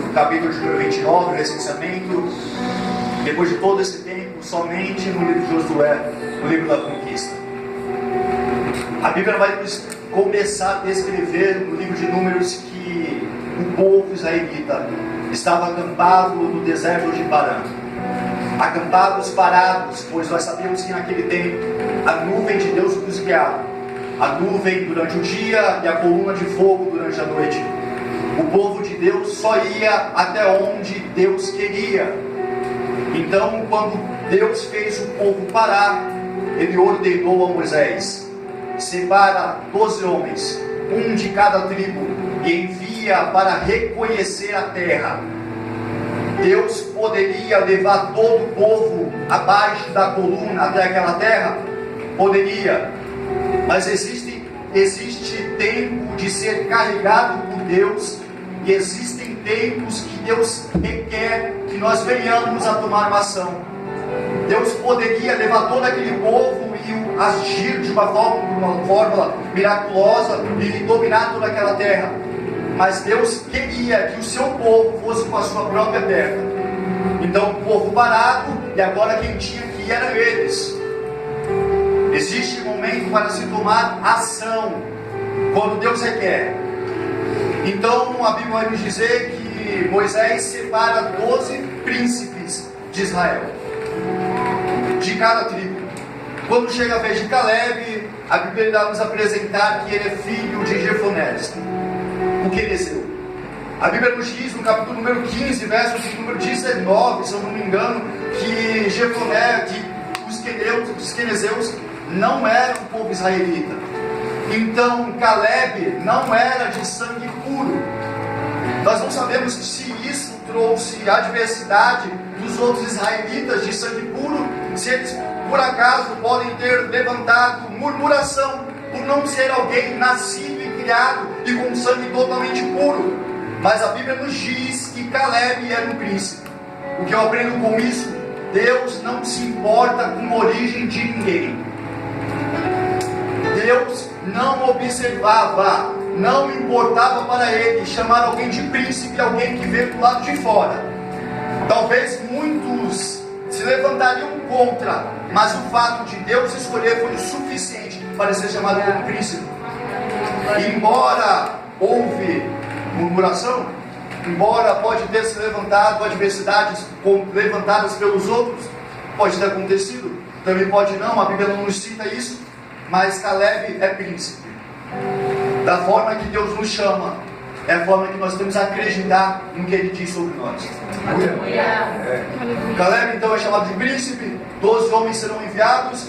no capítulo de número 29, o recenseamento. Depois de todo esse tempo, somente no livro de Josué, no livro da conquista. A Bíblia vai nos começar a descrever no livro de Números que o povo israelita estava acampado no deserto de Parã. Acampados, parados, pois nós sabemos que naquele tempo a nuvem de Deus os guiava. A nuvem durante o dia e a coluna de fogo durante a noite. O povo de Deus só ia até onde Deus queria. Então, quando Deus fez o povo parar, Ele ordenou a Moisés: separa 12 homens, um de cada tribo, e envia para reconhecer a terra. Deus poderia levar todo o povo abaixo da coluna até aquela terra? Poderia, mas existe tempo de ser carregado por Deus, e existem tempos que Deus requer que nós venhamos a tomar uma ação. Deus poderia levar todo aquele povo e agir de uma forma miraculosa e dominar toda aquela terra, mas Deus queria que o seu povo fosse com a sua própria terra. Então o povo parado, e agora quem tinha que ir eram eles. Existe um momento para se tomar ação quando Deus requer. Então a Bíblia vai nos dizer que Moisés separa 12 príncipes de Israel, de cada tribo. Quando chega a vez de Caleb, a Bíblia vai nos apresentar que ele é filho de Jefonés, o quenezeu. A Bíblia nos diz no capítulo número 15, verso de número 19, se eu não me engano, que Jefonés, que os quenezeus não eram o povo israelita. Então Caleb não era de sangue puro. Nós não sabemos se isso trouxe adversidade dos outros israelitas de sangue puro, se eles por acaso podem ter levantado murmuração por não ser alguém nascido e criado e com sangue totalmente puro. Mas a Bíblia nos diz que Caleb era um príncipe. O que eu aprendo com isso? Deus não se importa com a origem de ninguém. Deus não observava, não importava para ele chamar alguém de príncipe, alguém que veio do lado de fora. Talvez muitos se levantariam contra, mas o fato de Deus escolher foi o suficiente para ser chamado como príncipe. Embora houve murmuração, embora pode ter se levantado adversidades levantadas pelos outros, pode ter acontecido, também pode não, a Bíblia não nos cita isso, mas Caleb é príncipe. Da forma que Deus nos chama, é a forma que nós temos a acreditar no que Ele diz sobre nós. Caleb então é chamado de príncipe, 12 homens serão enviados,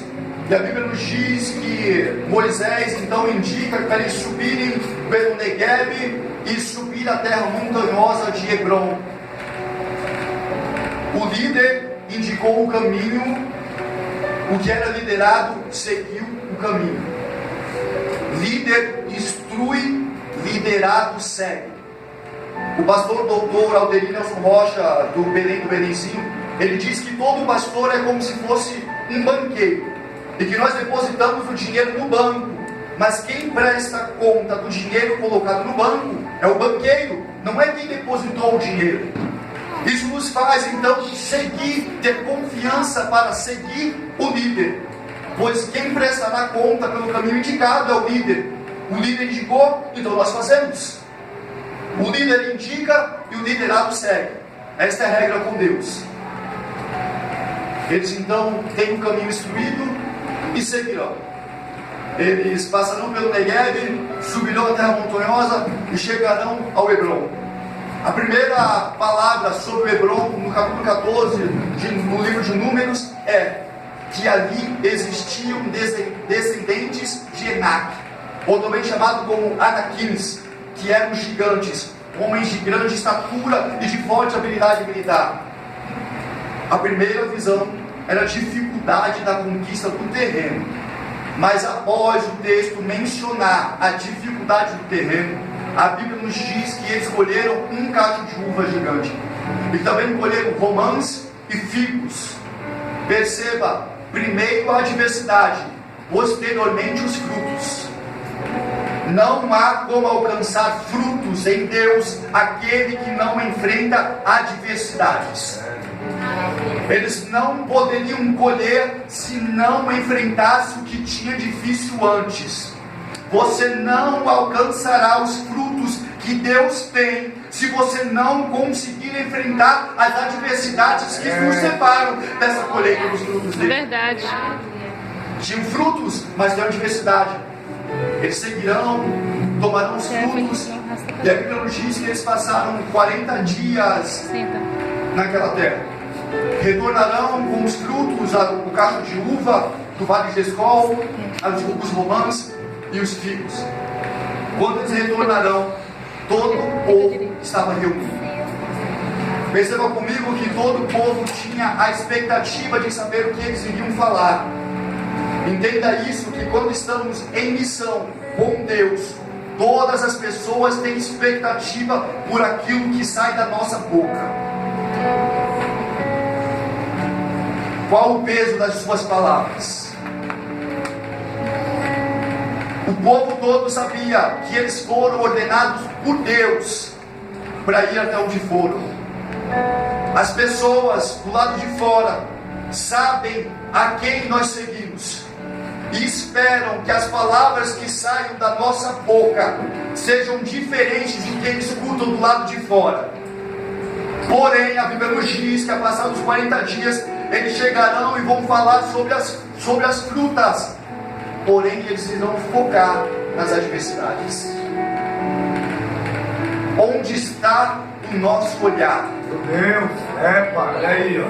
e a Bíblia nos diz que Moisés então indica para eles subirem pelo Negueb e subir a terra montanhosa de Hebron. O líder indicou o caminho, o que era liderado seguiu o caminho. Líder instrui, liderado segue. O pastor doutor Alderino Nelson Rocha, do Belém do Belenzinho, ele diz que todo pastor é como se fosse um banqueiro, e que nós depositamos o dinheiro no banco, mas quem presta conta do dinheiro colocado no banco é o banqueiro, não é quem depositou o dinheiro. Isso nos faz então seguir, ter confiança para seguir o líder, pois quem prestará conta pelo caminho indicado é o líder. O líder indicou, então nós fazemos. O líder indica e o liderado segue. Esta é a regra com Deus. Eles então têm um caminho instruído e seguirão. Eles passarão pelo Negueb, subirão a terra montanhosa e chegarão ao Hebron. A primeira palavra sobre o Hebron, no capítulo 14, no livro de Números, é que ali existiam descendentes de Enac, ou também chamado como Anaquins, que eram gigantes, homens de grande estatura e de forte habilidade militar. A primeira visão era a dificuldade da conquista do terreno, mas após o texto mencionar a dificuldade do terreno, a Bíblia nos diz que eles colheram um cacho de uva gigante, e também colheram romãs e figos. Perceba, primeiro a adversidade, posteriormente os frutos. Não há como alcançar frutos frutos em Deus aquele que não enfrenta adversidades. Eles não poderiam colher se não enfrentasse o que tinha difícil antes. Você não alcançará os frutos que Deus tem se você não conseguir enfrentar as adversidades que nos separam dessa colheita dos frutos dele. Verdade. Tinham frutos, mas tem adversidade. Eles seguirão, tomarão os frutos. E a Bíblia nos diz que eles passaram 40 dias naquela terra. Retornarão com os frutos, o cacho de uva do vale de Escol, os romãs e os figos. Quando eles retornarão, todo o povo estava reunido. Perceba comigo que todo o povo tinha a expectativa de saber o que eles iriam falar. Entenda isso, que quando estamos em missão com Deus, todas as pessoas têm expectativa por aquilo que sai da nossa boca. Qual o peso das suas palavras? O povo todo sabia que eles foram ordenados por Deus para ir até onde foram. As pessoas do lado de fora sabem a quem nós seguimos e esperam que as palavras que saiam da nossa boca sejam diferentes de quem escutam do lado de fora. Porém, a Bíblia nos diz que, passados 40 dias, eles chegarão e vão falar sobre as frutas. Porém, eles irão focar nas adversidades. Onde está o nosso olhar? Meu Deus, olha aí, ó.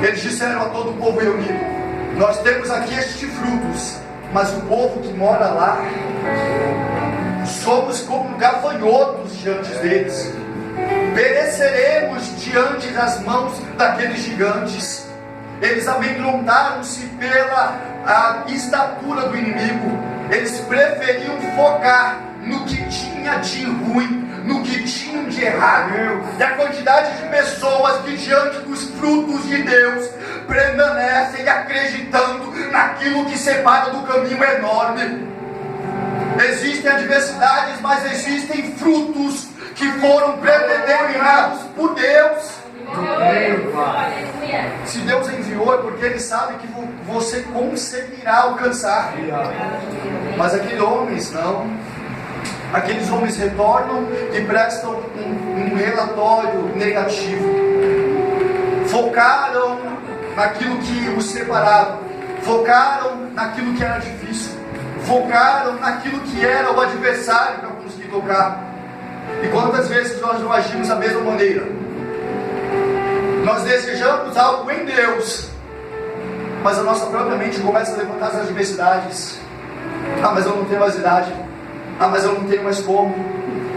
Eles disseram a todo o povo reunido: nós temos aqui estes frutos, mas o povo que mora lá, somos como gafanhotos diante deles. Pereceremos diante das mãos daqueles gigantes. Eles amedrontaram-se pela estatura do inimigo. Eles preferiam focar no que tinha de ruim, no que tinham de errado. E a quantidade de pessoas que diante dos frutos de Deus permanecem acreditando naquilo que separa do caminho é enorme. Existem adversidades, mas existem frutos que foram predeterminados por Deus. Se Deus enviou é porque Ele sabe que você conseguirá alcançar. Mas aqueles homens não. Aqueles homens retornam e prestam um relatório negativo. Focaram naquilo que os separava. Focaram naquilo que era difícil. Focaram naquilo que era o adversário para conseguir tocar. E quantas vezes nós não agimos da mesma maneira? Nós desejamos algo em Deus, mas a nossa própria mente começa a levantar as adversidades. Ah, mas eu não tenho mais idade. Ah, mas eu não tenho mais como.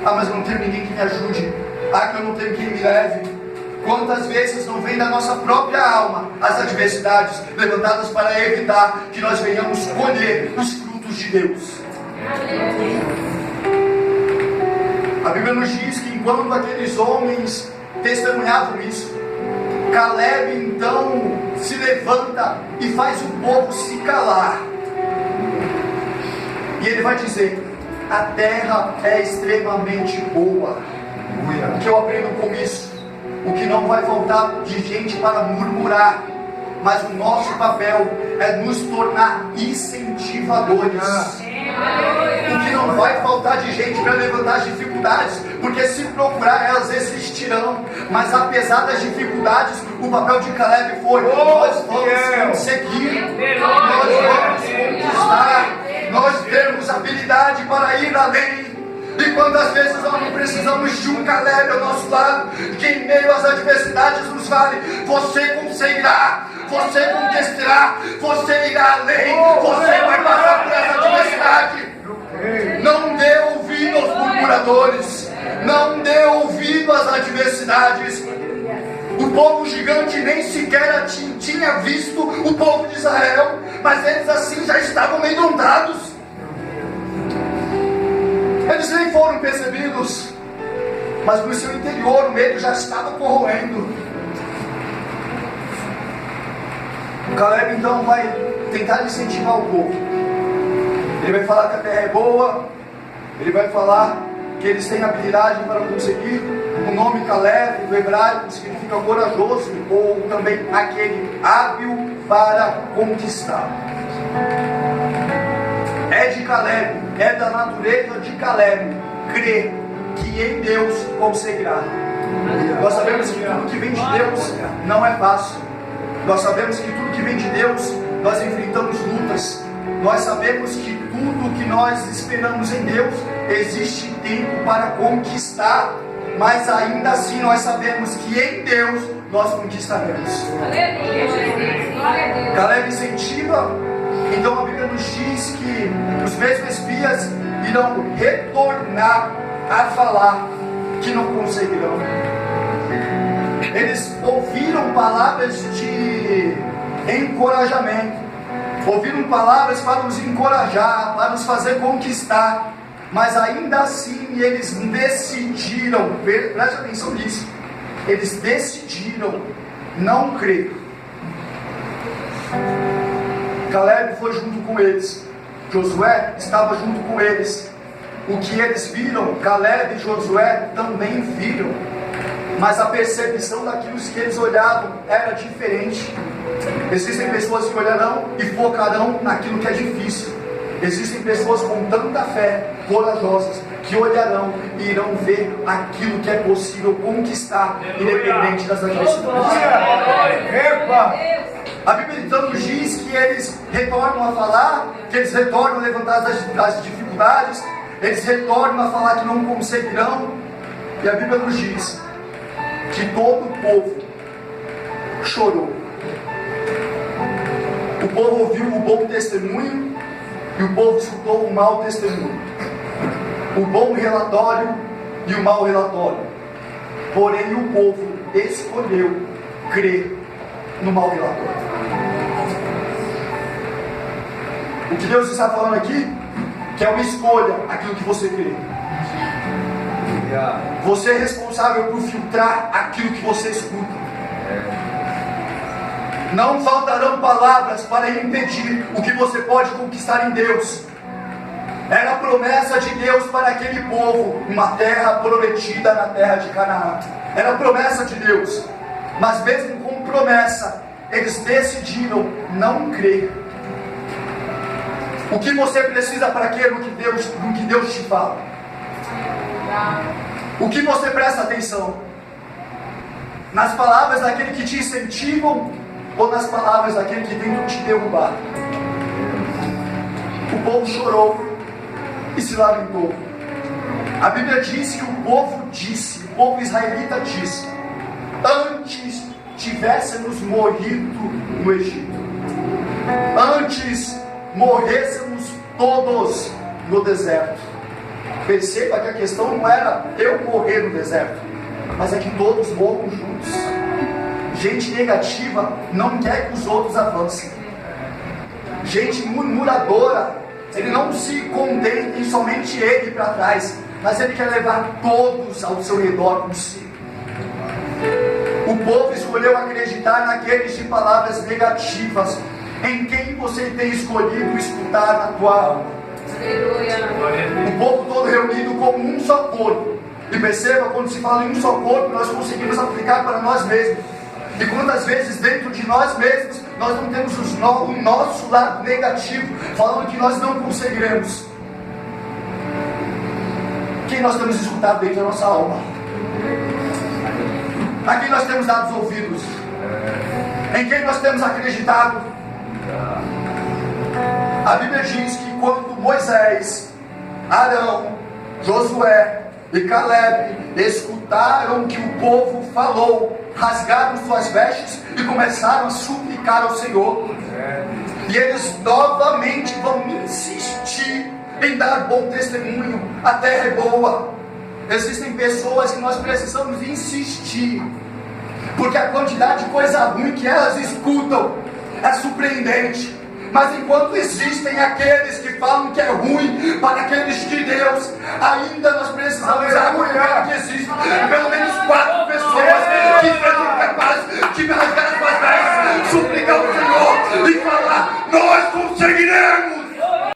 Ah, mas eu não tenho ninguém que me ajude. Ah, que eu não tenho quem me leve. Quantas vezes não vem da nossa própria alma as adversidades levantadas para evitar que nós venhamos colher os frutos de Deus? A Bíblia nos diz que enquanto aqueles homens testemunhavam isso, Caleb então se levanta e faz o povo se calar. E ele vai dizer: a terra é extremamente boa. O que eu aprendo com isso? O que não vai faltar de gente para murmurar, mas o nosso papel é nos tornar incentivadores. O que não vai faltar de gente para levantar as dificuldades, porque se procurar elas existirão. Mas apesar das dificuldades, o papel de Caleb foi: nós vamos conseguir, nós vamos conquistar, nós temos habilidade para ir além. E quantas vezes nós não precisamos de um Caleb ao nosso lado, que em meio às adversidades nos fale: você conseguirá, você conquistará, você irá além, você vai passar por essa adversidade. Não dê ouvido aos murmuradores, não dê ouvido às adversidades. O povo gigante nem sequer tinha visto o povo de Israel, mas eles assim já estavam amedrontados. Eles nem foram percebidos, mas no seu interior o medo já estava corroendo. O Caleb então vai tentar incentivar o povo. Ele vai falar que a terra é boa, ele vai falar que eles têm habilidade para conseguir. O nome Caleb, do hebraico, significa corajoso, ou também aquele hábil para conquistar. É de Caleb, é da natureza de Caleb, crer que em Deus conseguirá. Nós sabemos que tudo que vem de Deus não é fácil. Nós sabemos que tudo que vem de Deus, nós enfrentamos lutas. Nós sabemos que tudo que nós esperamos em Deus, existe tempo para conquistar. Mas ainda assim nós sabemos que em Deus nós conquistaremos. Caleb incentiva, então a Bíblia nos diz que os mesmos espias irão retornar a falar que não conseguirão. Eles ouviram palavras de encorajamento, ouviram palavras para nos encorajar, para nos fazer conquistar, mas ainda assim eles decidiram, preste atenção nisso, eles decidiram não crer. Caleb foi junto com eles, Josué estava junto com eles. O que eles viram, Caleb e Josué também viram, mas a percepção daquilo que eles olhavam era diferente. Existem pessoas que olharão e focarão naquilo que é difícil. Existem pessoas com tanta fé, corajosas, que olharão e irão ver aquilo que é possível conquistar, independente das adversidades. A Bíblia então nos diz que eles retornam a falar, que eles retornam a levantar as dificuldades, eles retornam a falar que não conseguirão. E a Bíblia nos diz que todo o povo chorou. O povo ouviu o bom testemunho e o povo escutou o mau testemunho, o bom relatório e o mau relatório. Porém o povo escolheu crer no mau relatório. O que Deus está falando aqui, que é uma escolha, aquilo que você crê. Você é responsável por filtrar aquilo que você escuta. Não faltarão palavras para impedir o que você pode conquistar em Deus. Era a promessa de Deus para aquele povo, uma terra prometida na terra de Canaã. Era a promessa de Deus. Mas mesmo com promessa, eles decidiram não crer. O que você precisa para crer no que Deus te fala? O que você presta atenção? Nas palavras daquele que te incentivam ou nas palavras daquele que tentam te derrubar? O povo chorou e se lamentou. A Bíblia diz que o povo israelita disse: antes tivéssemos morrido no Egito, antes morrêssemos todos no deserto. Perceba que a questão não era eu morrer no deserto, mas é que todos morram juntos. Gente negativa não quer que os outros avancem. Gente murmuradora, ele não se contenta em somente ele para trás, mas ele quer levar todos ao seu redor consigo. O povo escolheu acreditar naqueles de palavras negativas. Em quem você tem escolhido escutar na tua alma? O povo todo reunido como um só corpo. E perceba, quando se fala em um só corpo, nós conseguimos aplicar para nós mesmos. E quantas vezes dentro de nós mesmos nós não temos o nosso lado negativo, falando que nós não conseguiremos. Quem nós temos escutado dentro da nossa alma? A quem nós temos dado os ouvidos? Em quem nós temos acreditado? A Bíblia diz que quando Moisés, Arão, Josué e Caleb escutaram que o povo falou, rasgaram suas vestes e começaram a suplicar ao Senhor. E eles novamente vão insistir em dar bom testemunho. A terra é boa. Existem pessoas que nós precisamos insistir, porque a quantidade de coisa ruim que elas escutam é surpreendente. Mas enquanto existem aqueles que falam que é ruim para aqueles de Deus, ainda nós precisamos argumentar que existem pelo menos 4 pessoas que sejam capazes de rasgar as suas vestes, suplicar ao Senhor e falar: nós conseguiremos.